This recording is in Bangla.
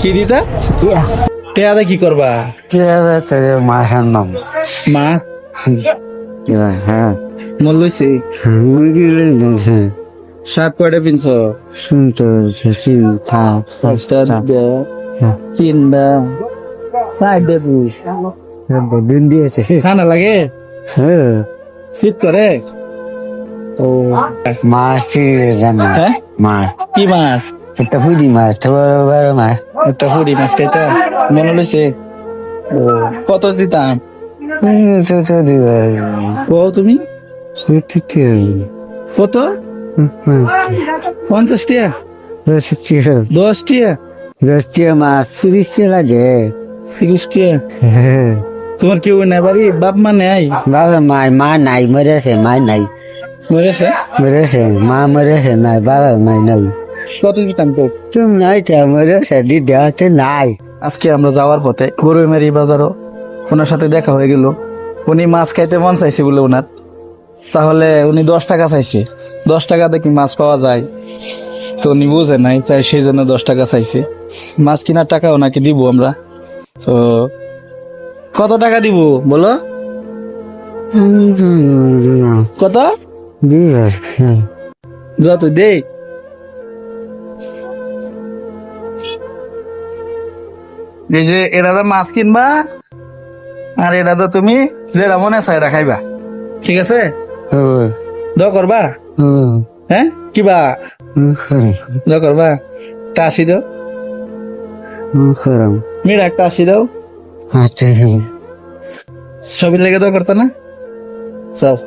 কি দিতা? টেয়াদা কি করবা? মাছ আনলাম। মা হ্যাঁ মল লইছে। শার্ট কয়টা পিনছ? শুনতে চিন্তা তিনটা সাইড দে তুই। দিন দিয়েছে। ঠান্ডা লাগে? হ্যাঁ শীত করে? ও মাছ জানা হ্যাঁ মাছ কি মাছ? একটা পুঁটি মাছ বড় মাছ একটা হুড়ি মাছ খাইতা মনে লইছে। ও কত দিতাম? কও তুমি কত? 50 টাকা? 10 টাকা? মাছ 30 লাগে। 30 টাকা? তোমার কেউ নাই বাড়ি? বাপ মা নাই? বাবা মা নাই মরেছে মা নাই মরেছে? মরেছে মা মরেছে নাই বাবা মাই নাই কত দিতাম তো? তুমি নাই মরেছে দিদি নাই। আজকে আমরা যাওয়ার পথে গরুমারি বাজারও ওনার সাথে দেখা হয়ে গেল। উনি মাছ খাইতে মন চাইছে বলে ওনার, তাহলে উনি 10 টাকা চাইছে। 10 টাকাতে কি মাছ পাওয়া যায়? তো উনি বুঝে নাই, চাই সেই জন্য 10 টাকা চাইছে। মাছ কেনার টাকা ওনাকে দিব আমরা। তো কত টাকা দিব বলো? কত? যত দে। এই যে এরা মাছ কিনবা, আর এটা তো তুমি যেটা মনে আছে এটা খাইবা, ঠিক আছে? দ করবা? হ্যাঁ কিবা দ করবা? একটা 80 দাও, মেয়েরা একটা 80 দাও, সবই লেগে দাও করতো না? সব